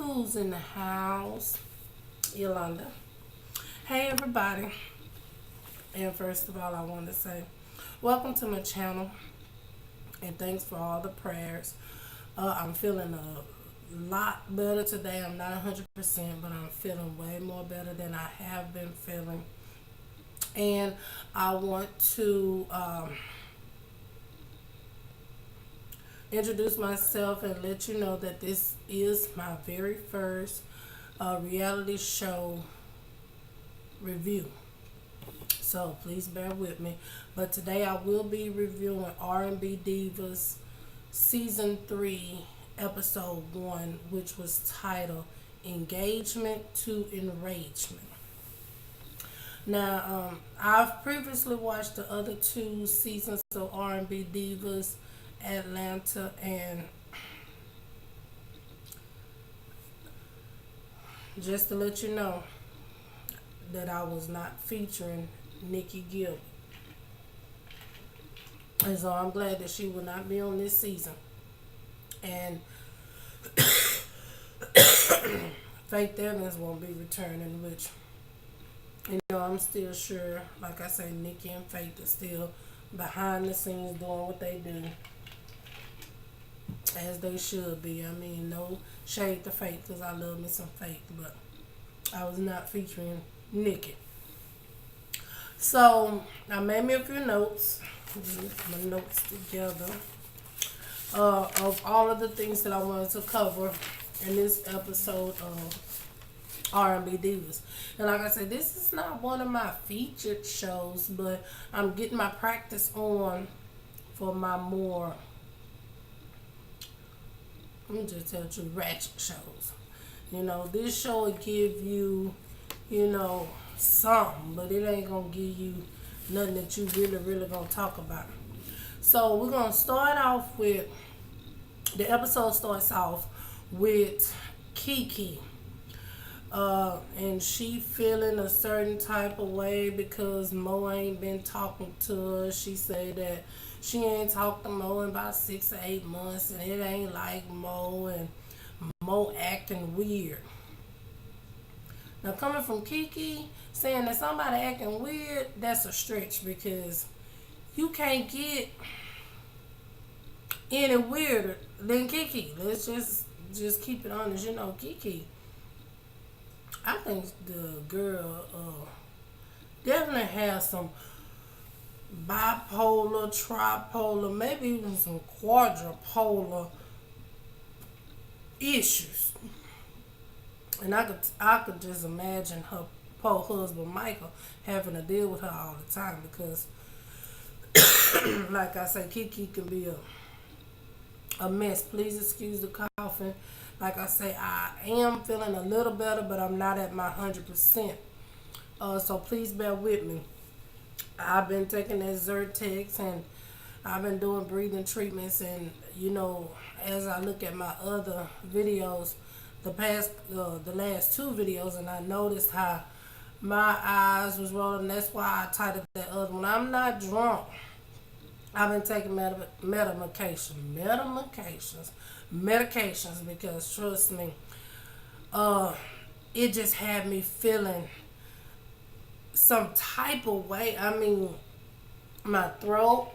Who's in the house? Yolanda. Hey everybody. And first of all, I want to say welcome to my channel and thanks for all the prayers. I'm feeling a lot better today. I'm not 100%, but I'm feeling way more better than I have been feeling. And I want to introduce myself and let you know that this is my very first reality show review. So please bear with me. But today I will be reviewing R&B Divas Season 3, Episode 1, which was titled Engagement to Enragement. Now, I've previously watched the other two seasons of R&B Divas Atlanta, and just to let you know that I was not featuring Nikki Gill. And so I'm glad that she will not be on this season. And Faith Evans won't be returning, which, you know, I'm still sure, like I say, Nikki and Faith are still behind the scenes doing what they do, as they should be. I mean, no shade to Faith, because I love me some Faith, but I was not featuring Nikki. So I made me a few notes, my notes together, of all of the things that I wanted to cover in this episode of R&B Divas. And like I said, this is not one of my featured shows, but I'm getting my practice on for my more, let me just tell you, ratchet shows. You know, this show will give you, you know, something, but it ain't gonna give you nothing that you really gonna talk about. So we're gonna start off with, the episode starts off with Kiki. And she feeling a certain type of way because Mo ain't been talking to her. She said that she ain't talked to Mo in about 6 or 8 months, and it ain't like Mo, and Mo acting weird. Now, coming from Kiki, saying that somebody acting weird, that's a stretch, because you can't get any weirder than Kiki. Let's just keep it honest. You know, Kiki, I think the girl definitely has some bipolar, tripolar, maybe even some quadrupolar issues. And I could just imagine her poor husband Michael having to deal with her all the time, because like I say, Kiki can be a mess. Please excuse the coughing. Like I say, I am feeling a little better, but I'm not at my 100%. So please bear with me. I've been taking that Zyrtex, and I've been doing breathing treatments, and you know, as I look at my other videos, the last two videos, and I noticed how my eyes was rolling. That's why I titled that other one. I'm not drunk. I've been taking medications, because trust me, it just had me feeling some type of way. I mean, my throat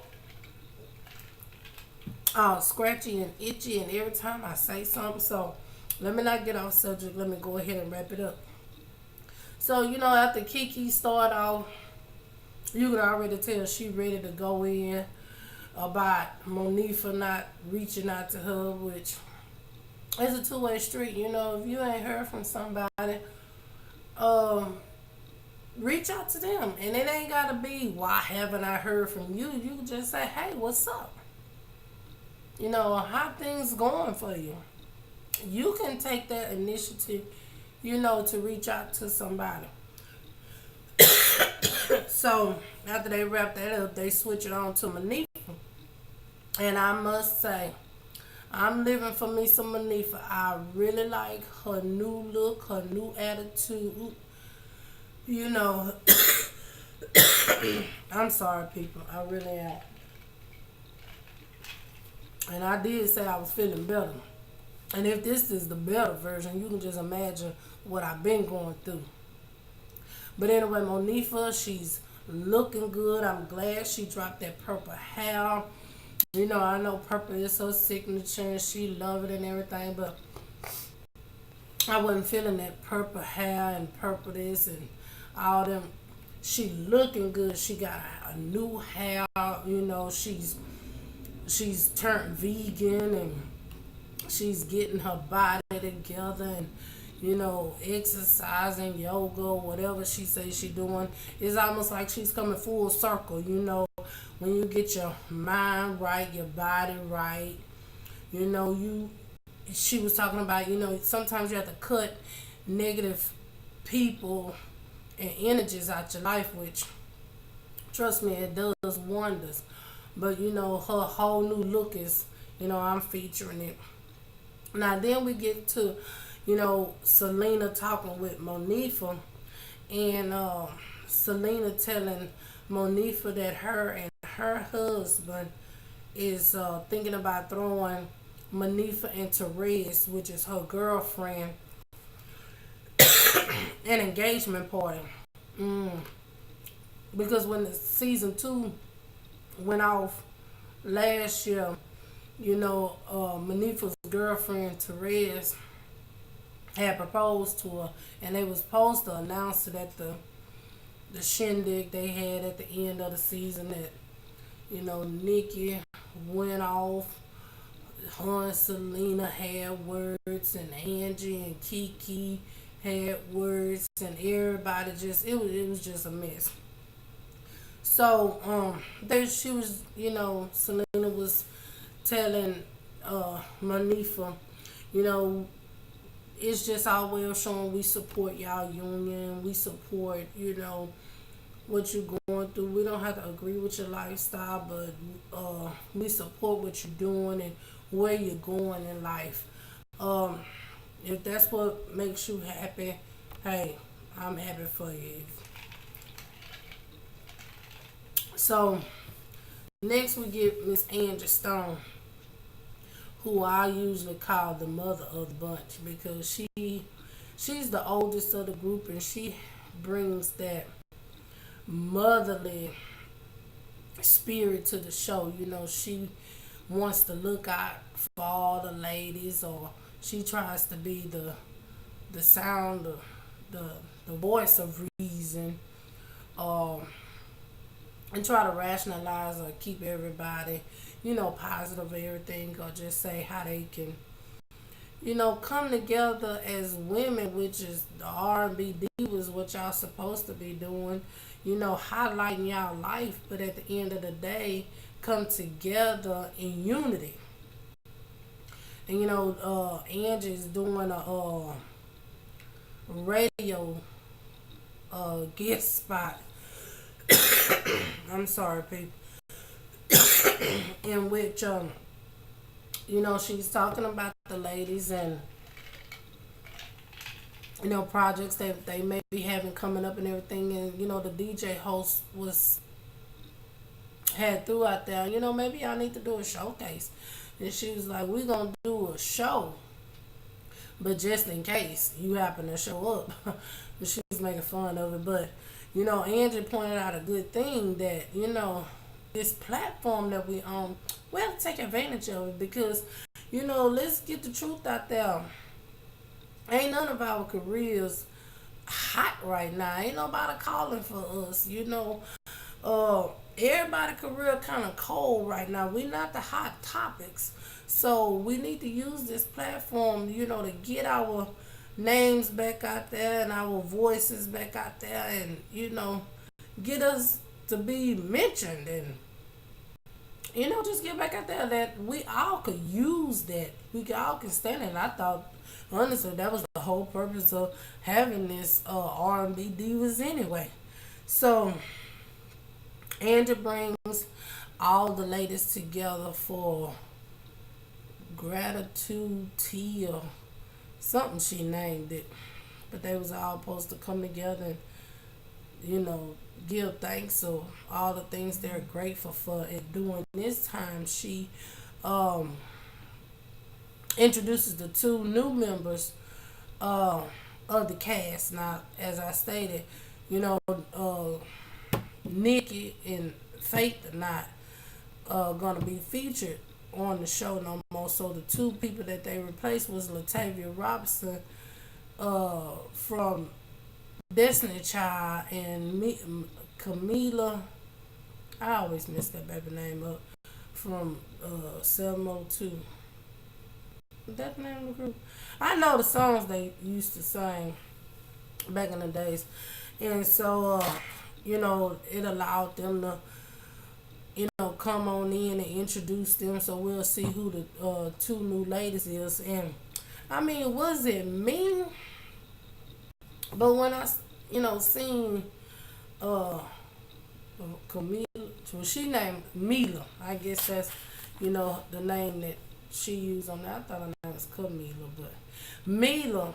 all scratchy and itchy, and every time I say something. So let me not get off subject. Let me go ahead and wrap it up. So, you know, after Kiki started off, you could already tell she ready to go in about Monifa not reaching out to her, which is a two-way street. You know, if you ain't heard from somebody, reach out to them. And it ain't got to be, why haven't I heard from you? You can just say, hey, what's up? You know, how things going for you? You can take that initiative, you know, to reach out to somebody. So after they wrap that up, they switch it on to Monifa. And I must say, I'm living for me some Monifa. I really like her new look, her new attitude. You know, I'm sorry, people. I really am. And I did say I was feeling better. And if this is the better version, you can just imagine what I've been going through. But anyway, Monifa, she's looking good. I'm glad she dropped that purple hair. You know, I know purple is her signature and she love it and everything, but I wasn't feeling that purple hair and purple this and all them. She looking good. She got a new hair. You know, she's turned vegan and she's getting her body together and you know exercising, yoga, whatever she says she doing. It's almost like she's coming full circle. You know, when you get your mind right, your body right. You know, she was talking about, you know, sometimes you have to cut negative people and energies out your life, which, trust me, it does wonders. But, you know, her whole new look is, you know, I'm featuring it. Now, then we get to, you know, Selena talking with Monifa, and Selena telling Monifa that her and her husband is thinking about throwing Monifa and Therese, which is her girlfriend, an engagement party. Mm. Because when the season 2 went off last year, you know, Monifa's girlfriend Therese had proposed to her, and they was supposed to announce it at the shindig they had at the end of the season. That you know, Nikki went off. Her and Selena had words, and Angie and Kiki had words, and everybody just it was just a mess. So there she was, you know, Selena was telling Monifa, you know, it's just our way of showing we support y'all union, we support, you know, what you're going through. We don't have to agree with your lifestyle, but we support what you're doing and where you're going in life. Um, if that's what makes you happy, hey, I'm happy for you. So next we get Miss Angie Stone, who I usually call the mother of the bunch because she's the oldest of the group and she brings that motherly spirit to the show. You know, she wants to look out for all the ladies, or she tries to be the sound, the the voice of reason, um, and try to rationalize or keep everybody, you know, positive everything, or just say how they can, you know, come together as women, which is the R&B divas, what y'all supposed to be doing, you know, highlighting y'all life, but at the end of the day, come together in unity. And you know, Angie's doing a radio guest spot. I'm sorry, people. In which you know, she's talking about the ladies and you know projects that they may be having coming up and everything, and you know the DJ host was had threw out there, you know, maybe y'all need to do a showcase, and she was like, we're gonna do a show, but just in case you happen to show up. But she was making fun of it. But you know, Angie pointed out a good thing, that you know this platform that we own, we have to take advantage of it, because you know, let's get the truth out there. Ain't none of our careers hot right now. Ain't nobody calling for us. You know, everybody career kind of cold right now. We not the hot topics, so we need to use this platform, you know, to get our names back out there and our voices back out there, and you know, get us to be mentioned, and you know, just get back out there, that we all could use that. We could all can stand it. And I thought, honestly, that was the whole purpose of having this R&B divas anyway. So, Angie brings all the ladies together for gratitude tea or something she named it. But they was all supposed to come together and, you know, give thanks of all the things they're grateful for. And during this time, she um, introduces the two new members uh, of the cast. Now, as I stated, you know, Nikki and Faith are not gonna be featured on the show no more. So the two people that they replaced was Latavia Robinson from Destiny Child and Camila. I always mess that baby name up from 702. Is that the name of the group? I know the songs they used to sing back in the days, and so it allowed them to come on in and introduce them. So we'll see who the two new ladies is. And I mean, was it me? But when I seen Camila, well, she named Mila. I guess that's the name that she used on that. I thought her name was Camila, but Mila,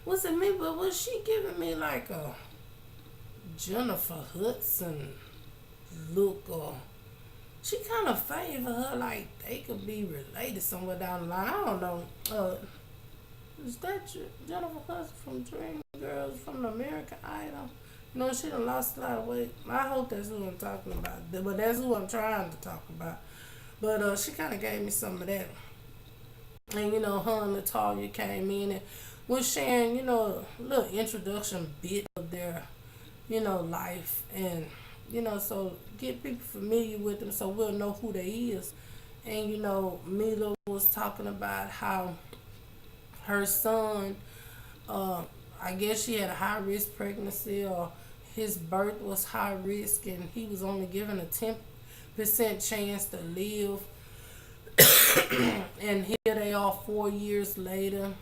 was it me? But was she giving me like a Jennifer Hudson look, or she kind of favor her like they could be related somewhere down the line? I don't know. Is that Jennifer Hudson from Dream Girls from the American Idol? No, she done lost a lot of weight. I hope that's who I'm talking about. But that's who I'm trying to talk about. But she kind of gave me some of that. And, her and Natalia came in and was sharing, a little introduction bit of their, life. And, so get people familiar with them so we'll know who they is. And, Mila was talking about how her son, I guess she had a high risk pregnancy, or his birth was high risk, and he was only given a 10% chance to live. And here they are 4 years later,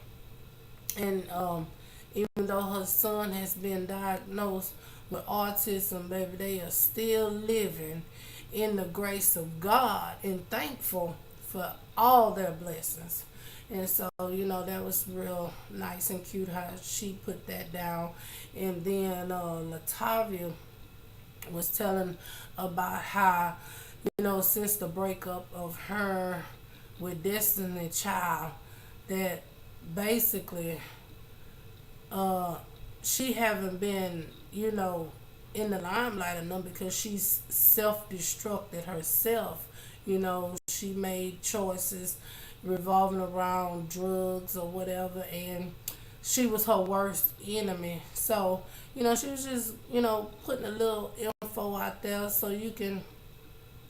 and even though her son has been diagnosed with autism, baby, they are still living in the grace of God and thankful for all their blessings. And so, that was real nice and cute how she put that down. And then Latavia was telling about how, since the breakup of her with Destiny Child, that basically she haven't been, in the limelight enough because she's self-destructed herself. She made choices revolving around drugs or whatever, and she was her worst enemy. So, she was just, putting a little info out there so you can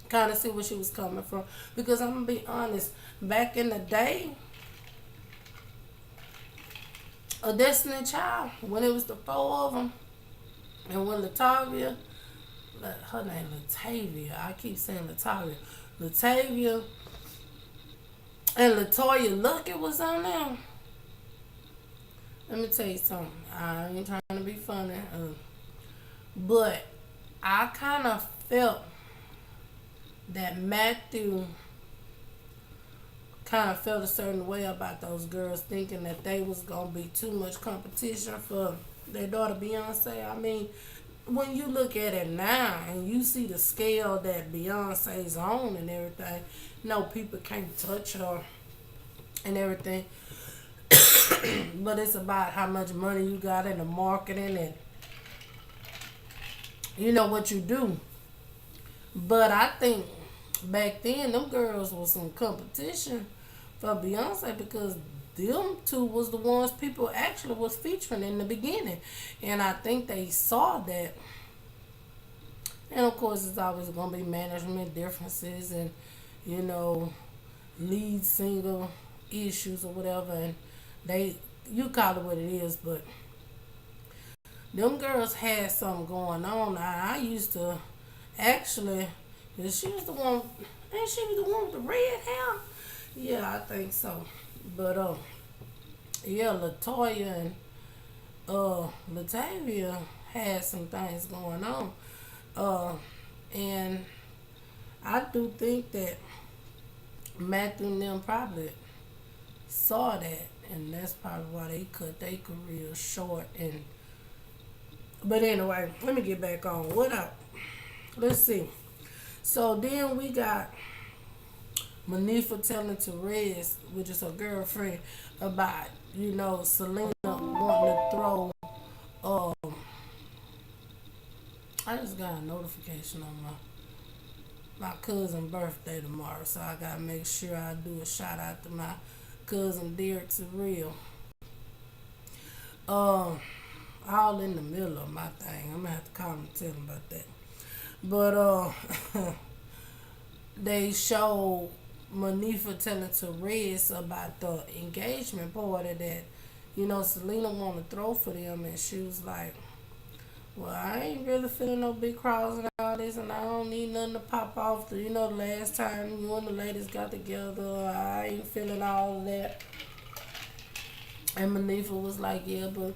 kind of see where she was coming from. Because I'm going to be honest, back in the day, a Destiny Child, when it was the four of them, and when Latavia, her name Latavia, I keep saying Latavia and Latoya Luckett was on there. Let me tell you something. I ain't trying to be funny, but I kind of felt that Matthew kind of felt a certain way about those girls, thinking that they was gonna be too much competition for their daughter Beyonce. I mean, when you look at it now and you see the scale that Beyonce's on and everything, people can't touch her and everything. But it's about how much money you got in the marketing and what you do. But I think back then them girls was some competition for Beyonce because them two was the ones people actually was featuring in the beginning. And I think they saw that. And of course it's always going to be management differences and, lead singer issues or whatever. And you call it what it is, but them girls had something going on. I used to actually, she was the one, and she was the one with the red hair. Yeah, I think so. But Latoya and Latavia had some things going on. And I do think that Matthew and them probably saw that, and that's probably why they cut their career short. But anyway, let me get back on. Let's see. So then we got Monifa telling Therese, which is her girlfriend, about, Selena wanting to throw. I just got a notification on my cousin's birthday tomorrow, so I gotta make sure I do a shout out to my cousin Derek Surreal. All in the middle of my thing. I'm gonna have to call him and tell him about that. But they showed Monifa telling Therese about the engagement party that, Selena wanted to throw for them, and she was like, well, I ain't really feeling no big crowds and all this, and I don't need nothing to pop off. The last time you and the ladies got together, I ain't feeling all of that. And Monifa was like, yeah, but,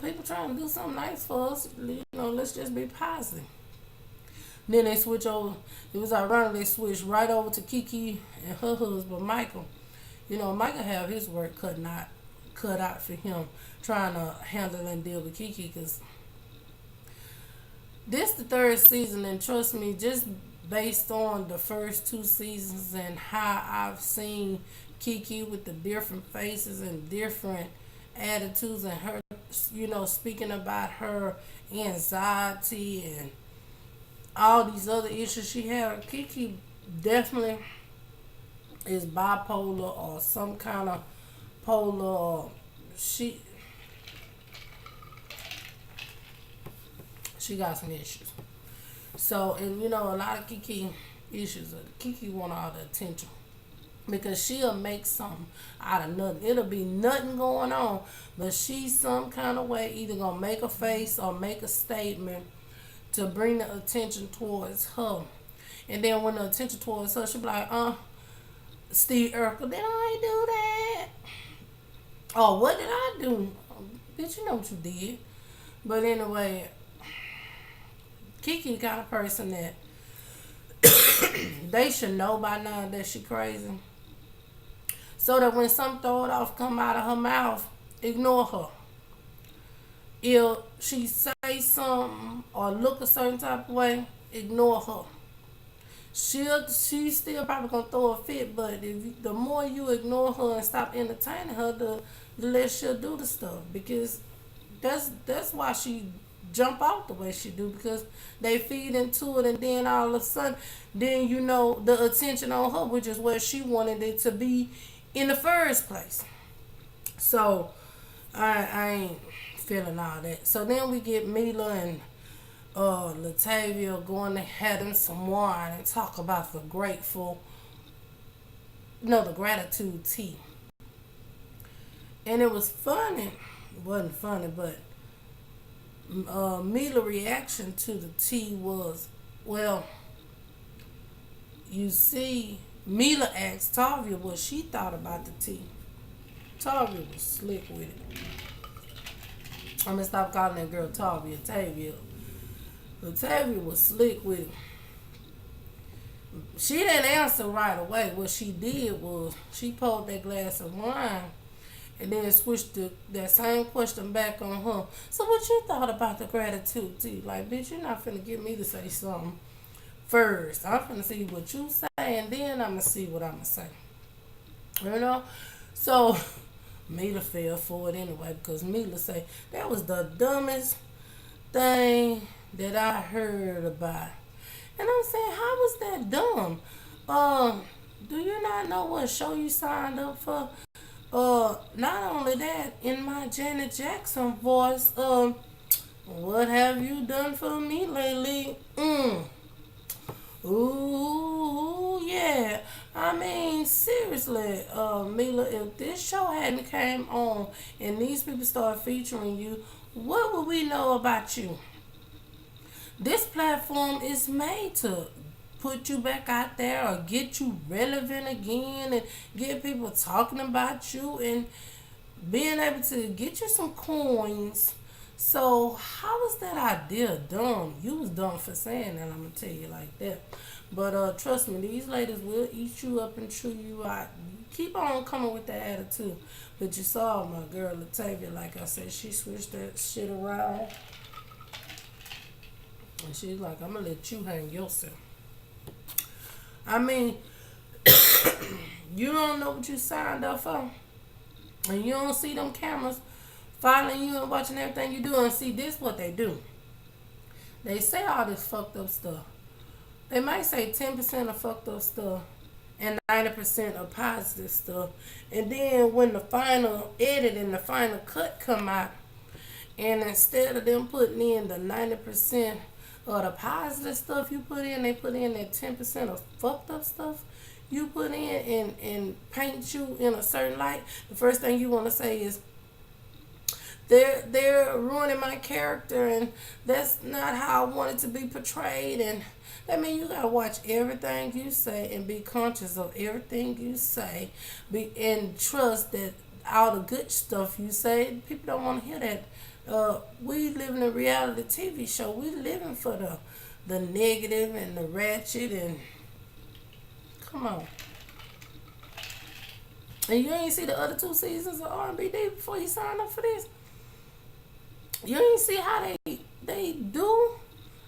people trying to do something nice for us. Let's just be positive. Then they switch over. It was ironic, they switched right over to Kiki and her husband, Michael. Michael have his work cut out for him, trying to handle and deal with Kiki, because this the third season, and trust me, just based on the first two seasons and how I've seen Kiki with the different faces and different attitudes, and her, speaking about her anxiety and all these other issues she had. Kiki definitely is bipolar or some kind of polar. She got some issues. So, and a lot of Kiki issues. Kiki want all the attention, because she'll make something out of nothing. It'll be nothing going on, but she's some kind of way either gonna make a face or make a statement to bring the attention towards her. And then when the attention towards her, she'll be like, Steve Urkel, did I do that? Oh, what did I do? Bitch, you know what you did. But anyway, Kiki the kind of person that they should know by now that she crazy. So that when some throw it off come out of her mouth, ignore her. If she say something or look a certain type of way, ignore her. She's still probably gonna throw a fit, but the more you ignore her and stop entertaining her, the less she'll do the stuff. Because that's why she jump out the way she do, because they feed into it, and then all of a sudden, then the attention on her, which is where she wanted it to be in the first place. So I ain't feeling all that. So then we get Mila and Latavia going to have them some wine and talk about the gratitude tea. And it was funny. It wasn't funny, but Mila's reaction to the tea was, well, you see, Mila asked Tavia what she thought about the tea. Tavia was slick with it. I'm gonna stop calling that girl Tavia. Tavia was slick with it. She didn't answer right away. What she did was she poured that glass of wine and then switched that same question back on her. So what you thought about the gratitude tea? Like, bitch, you're not finna get me to say something first. I'm finna see what you say, and then I'm gonna see what I'm gonna say. So Mila fell for it anyway, because Mila say that was the dumbest thing that I heard about. And I'm saying, how was that dumb? Do you not know what show you signed up for? Not only that, in my Janet Jackson voice, what have you done for me lately? Ooh, yeah. I mean, seriously, Mila, if this show hadn't came on and these people started featuring you, what would we know about you? This platform is made to put you back out there or get you relevant again and get people talking about you and being able to get you some coins. So how was that idea dumb? You was dumb for saying that, I'm gonna tell you like that. But trust me, these ladies will eat you up and chew you out. Keep on coming with that attitude. But you saw my girl Latavia, like I said, she switched that shit around. And she's like, I'm gonna let you hang yourself. I mean, You don't know what you signed up for. And you don't see them cameras following you and watching everything you do. And see, this what they do. They say all this fucked up stuff. They might say 10% of fucked up stuff and 90% of positive stuff. And then when the final edit and the final cut come out, and instead of them putting in the 90% of the positive stuff you put in, they put in that 10% of fucked up stuff you put in and paint you in a certain light. The first thing you want to say is, they're ruining my character, and that's not how I want it to be portrayed. And that means you gotta watch everything you say and be conscious of everything you say, and trust that all the good stuff you say, people don't want to hear that. We live in a reality TV show. We living for the negative and the ratchet, and come on. And you ain't see the other 2 seasons of R&BD before you sign up for this. You ain't see how they do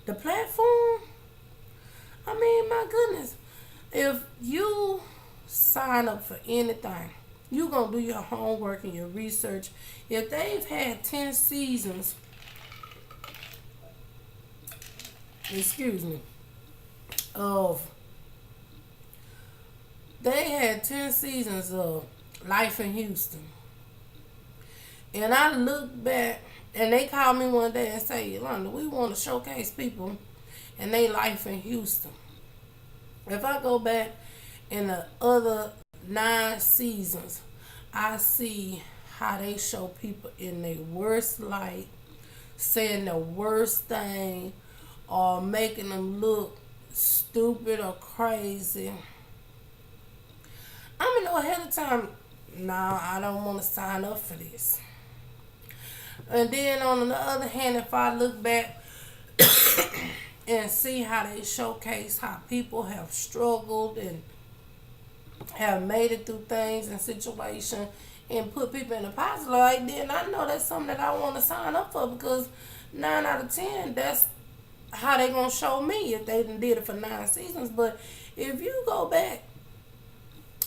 the platform. I mean, my goodness. If you sign up for anything, you gonna do your homework and your research. If they've had 10 seasons, excuse me, they had 10 seasons of Life in Houston. And I look back, and they called me one day and say, Yolanda, we want to showcase people and they life in Houston. If I go back in the other 9 seasons, I see how they show people in their worst light, saying the worst thing, or making them look stupid or crazy. I'm gonna know ahead of time, nah, I don't want to sign up for this. And then on the other hand, if I look back and see how they showcase how people have struggled and have made it through things and situations and put people in a positive light, then I know that's something that I want to sign up for, because 9 out of 10, that's how they going to show me if they did it for 9 seasons. But if you go back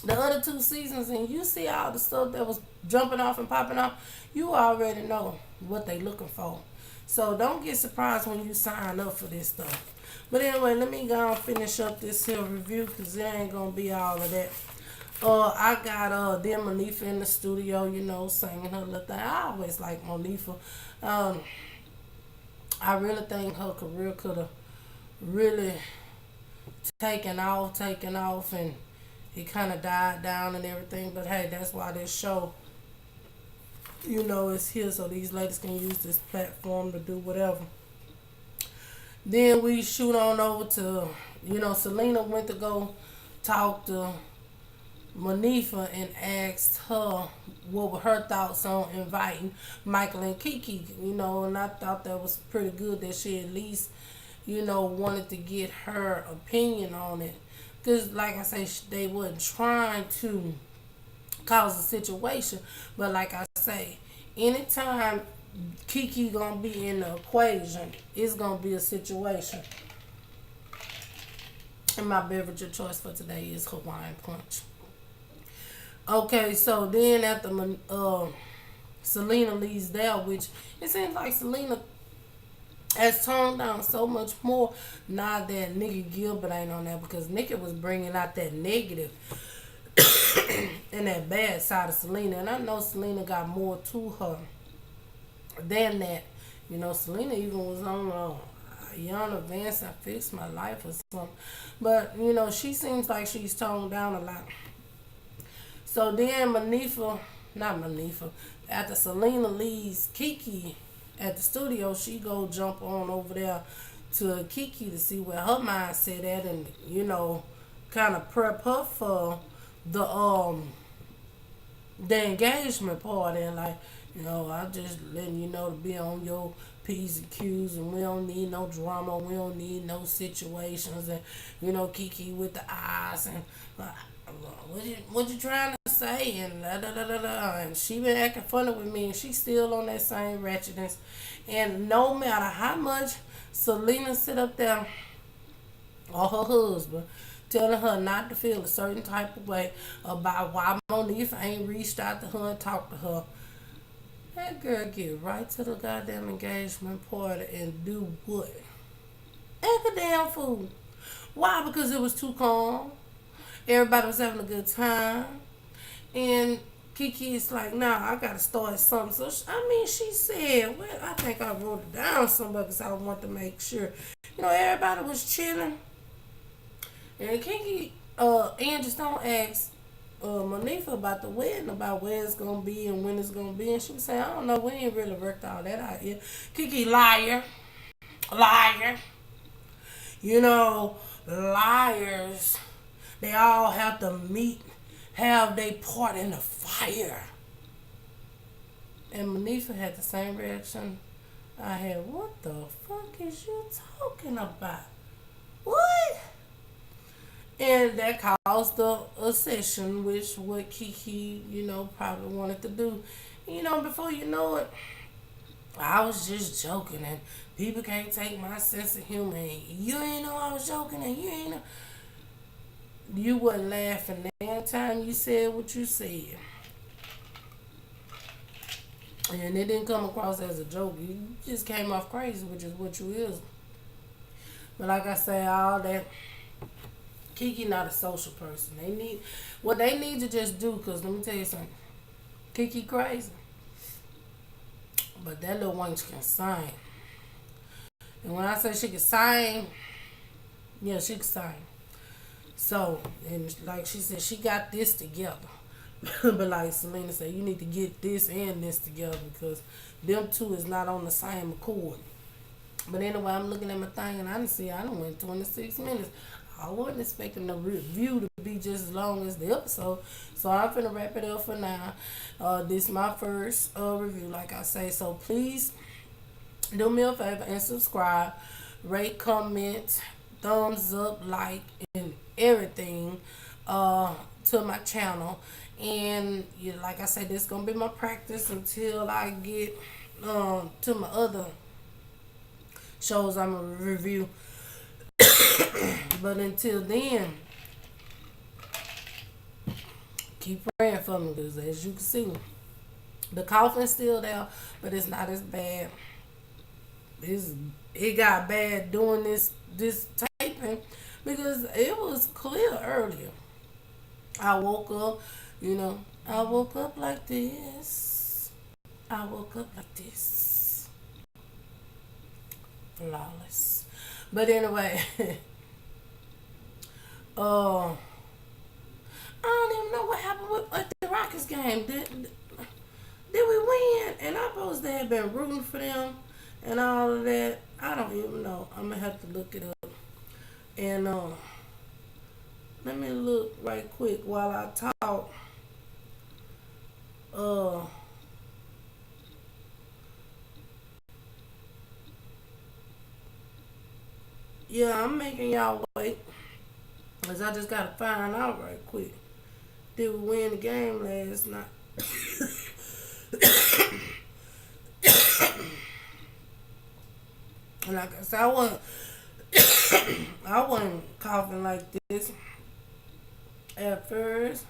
the other 2 seasons and you see all the stuff that was jumping off and popping off, you already know what they looking for. So don't get surprised when you sign up for this stuff. But anyway, let me go and finish up this here review, because it ain't going to be all of that. I got them Monifa in the studio, singing her little thing. I always like Monifa. I really think her career could have really taken off, and it kind of died down and everything. But hey, that's why this show, is here, so these ladies can use this platform to do whatever. Then we shoot on over to, Selena went to go talk to Monifa and asked her what were her thoughts on inviting Michael and Kiki, and I thought that was pretty good that she at least, wanted to get her opinion on it. Because, like I say, they wasn't trying to cause a situation. But like I say, anytime Kiki gonna be in the equation, it's gonna be a situation. And my beverage of choice for today is Hawaiian Punch. Okay, so then after Selena leaves there, which it seems like Selena has toned down so much more now that Nikki Gilbert ain't on there, because Nikki was bringing out that negative and that bad side of Selena. And I know Selena got more to her than that. Selena even was on Young Advance, I Fixed My Life or something. But, she seems like she's toned down a lot. So then after Selena leaves Kiki at the studio, she go jump on over there to Kiki to see where her mindset at, and kind of prep her for the engagement party, and like, I'm just letting you know to be on your P's and Q's, and we don't need no drama, we don't need no situations, and Kiki with the eyes, and what you trying to say, and da da da da da, and she been acting funny with me, and she still on that same ratchetness. And no matter how much Selena sit up there, or her husband, telling her not to feel a certain type of way about why Monifa ain't reached out to her and talked to her. That girl get right to the goddamn engagement party and do what? Act a damn fool. Why? Because it was too calm. Everybody was having a good time. And Kiki is like, nah, I gotta start something. So, she said, well, I think I wrote it down somewhere because I want to make sure. Everybody was chilling. And Kiki, Angie Stone asked Monifa about the wedding, about where it's going to be and when it's going to be. And she was saying, I don't know, we ain't really worked all that out yet. Kiki, liar. Liar. Liars, they all have to have their part in the fire. And Monifa had the same reaction I had. What the fuck is you talking about? What? And that caused a session, which what Kiki, probably wanted to do. Before you know it, I was just joking, and people can't take my sense of humor. And you ain't know I was joking, and you ain't know. You wasn't laughing that time you said what you said. And it didn't come across as a joke. You just came off crazy, which is what you is. But like I say, all that, Kiki not a social person. What they need to just do, because let me tell you something. Kiki crazy. But that little wench can sing. And when I say she can sing, yeah, she can sing. So, and like she said, she got this together. But like Selena said, you need to get this and this together because them two is not on the same accord. But anyway, I'm looking at my thing and I done went 26 minutes. I wasn't expecting the review to be just as long as the episode. So I'm finna wrap it up for now. This is my first review, like I say. So please do me a favor and subscribe, rate, comment, thumbs up, like, and everything to my channel. And like I said, this is gonna be my practice until I get to my other shows I'm gonna review. But until then, keep praying for me because as you can see, the coughing's still there, but it's not as bad. It got bad doing this taping because it was clear earlier. I woke up, I woke up like this. I woke up like this. Flawless. But anyway, I don't even know what happened with the Rockets game. Did we win? And I'm supposed to have been rooting for them and all of that. I don't even know. I'm gonna have to look it up. And let me look right quick while I talk. Yeah, I'm making y'all wait. Because I just got to find out right quick. Did we win the game last night? And like I said, I wasn't coughing like this at first.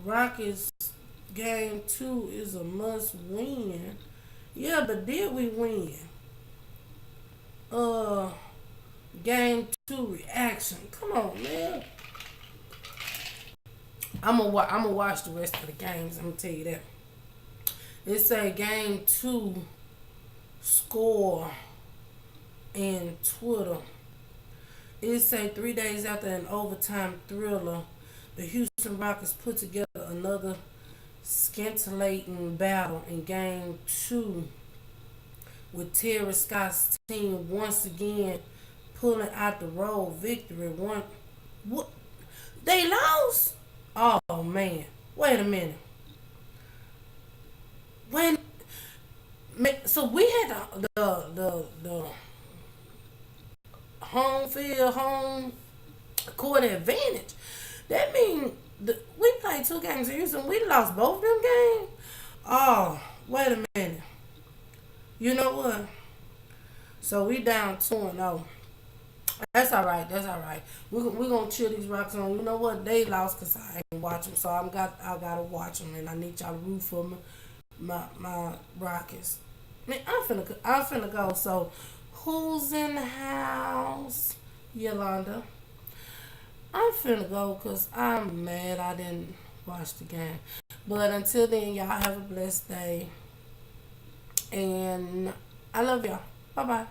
Rockets game 2 is a must win. Yeah, but did we win? Game 2 reaction. Come on, man. I'm gonna watch the rest of the games. I'm gonna tell you that. It say game 2 score in Twitter. It say 3 days after an overtime thriller, the Houston Rockets put together another scintillating battle in game 2 with Terry Scott's team once again pulling out the road victory. What? They lost? Oh man! Wait a minute. So we had the home court advantage. That means we played 2 games in Houston. We lost both of them games. Oh, wait a minute. You know what? So we down 2-0. That's all right. That's all right. We gonna chill these Rocks on. You know what? They lost because I ain't watch them, so I gotta watch them, and I need y'all to root for me, my Rockets. Man, I'm finna go. So, who's in the house? Yolanda. I'm finna go because I'm mad I didn't watch the game. But until then, y'all have a blessed day, and I love y'all. Bye bye.